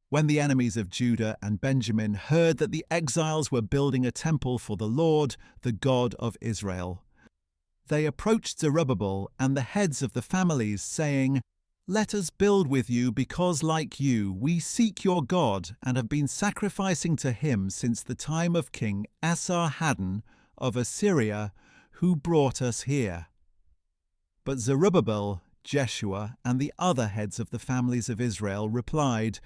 When the enemies of Judah and Benjamin heard that the exiles were building a temple for the Lord, the God of Israel, they approached Zerubbabel and the heads of the families, saying, "Let us build with you, because like you, we seek your God and have been sacrificing to him since the time of King Esarhaddon of Assyria, who brought us here." But Zerubbabel, Jeshua, and the other heads of the families of Israel replied,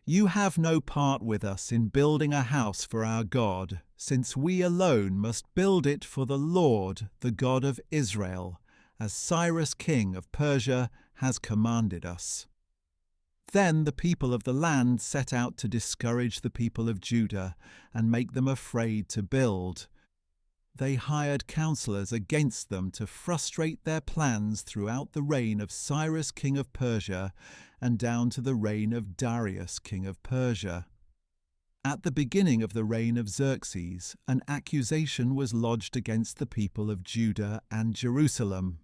"You have no part with us in building a house for our God, since we alone must build it for the Lord, the God of Israel, as Cyrus king of Persia has commanded us." Then the people of the land set out to discourage the people of Judah and make them afraid to build. They hired counselors against them to frustrate their plans throughout the reign of Cyrus king of Persia and down to the reign of Darius king of Persia. At the beginning of the reign of Xerxes, an accusation was lodged against the people of Judah and Jerusalem.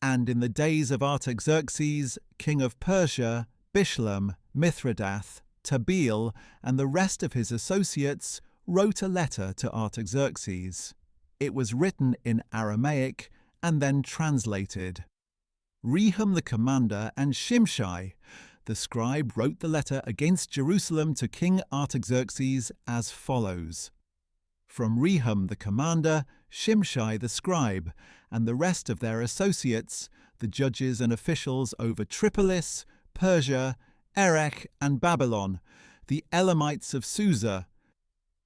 And in the days of Artaxerxes, king of Persia, Bishlam, Mithridath, Tabeel, and the rest of his associates wrote a letter to Artaxerxes. It was written in Aramaic and then translated. Rehum the commander and Shimshai, the scribe, wrote the letter against Jerusalem to King Artaxerxes as follows. From Rehum the commander, Shimshai the scribe, and the rest of their associates, the judges and officials over Tripolis, Persia, Erech, and Babylon, the Elamites of Susa,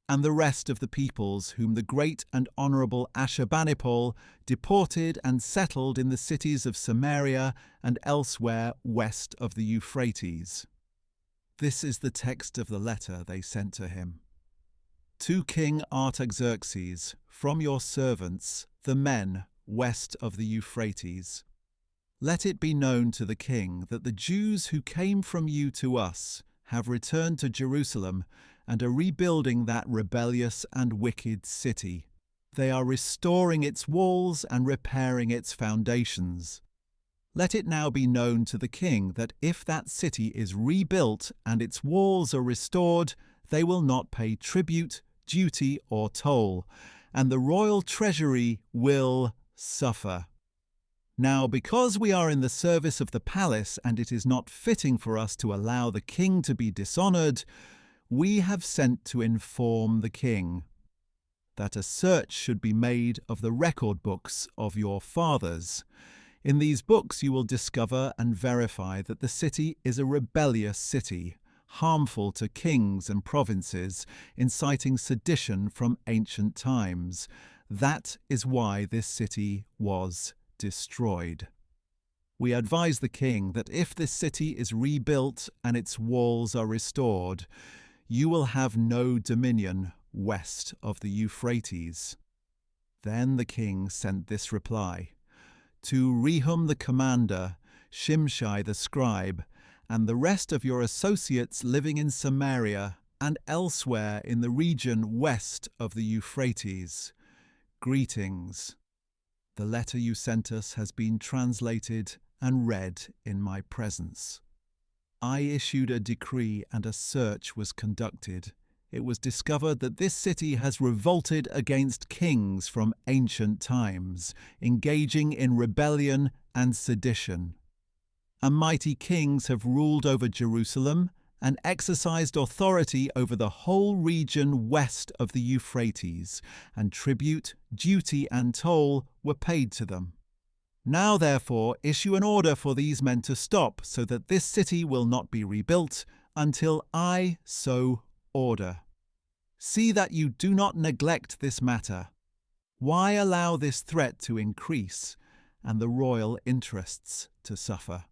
and the rest of the peoples whom the great and honourable Ashurbanipal deported and settled in the cities of Samaria and elsewhere west of the Euphrates. This is the text of the letter they sent to him. To King Artaxerxes, from your servants, the men west of the Euphrates. Let it be known to the king that the Jews who came from you to us have returned to Jerusalem and are rebuilding that rebellious and wicked city. They are restoring its walls and repairing its foundations. Let it now be known to the king that if that city is rebuilt and its walls are restored, they will not pay tribute, duty, or toll, and the royal treasury will suffer. Now, because we are in the service of the palace and it is not fitting for us to allow the king to be dishonoured, we have sent to inform the king that a search should be made of the record books of your fathers. In these books you will discover and verify that the city is a rebellious city, harmful to kings and provinces, inciting sedition from ancient times. That is why this city was destroyed. We advise the king that if this city is rebuilt and its walls are restored, you will have no dominion west of the Euphrates. Then the king sent this reply. To Rehum the commander, Shimshai the scribe, and the rest of your associates living in Samaria and elsewhere in the region west of the Euphrates, greetings. The letter you sent us has been translated and read in my presence. I issued a decree and a search was conducted. It was discovered that this city has revolted against kings from ancient times, engaging in rebellion and sedition. And mighty kings have ruled over Jerusalem and exercised authority over the whole region west of the Euphrates, and tribute, duty, and toll were paid to them. Now, therefore, issue an order for these men to stop, so that this city will not be rebuilt until I so order. See that you do not neglect this matter. Why allow this threat to increase and the royal interests to suffer?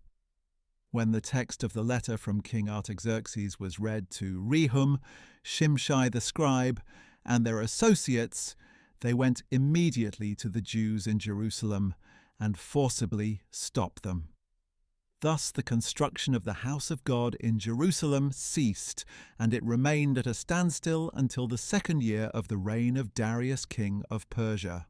When the text of the letter from King Artaxerxes was read to Rehum, Shimshai the scribe, and their associates, they went immediately to the Jews in Jerusalem and forcibly stopped them. Thus the construction of the house of God in Jerusalem ceased, and it remained at a standstill until the second year of the reign of Darius king of Persia.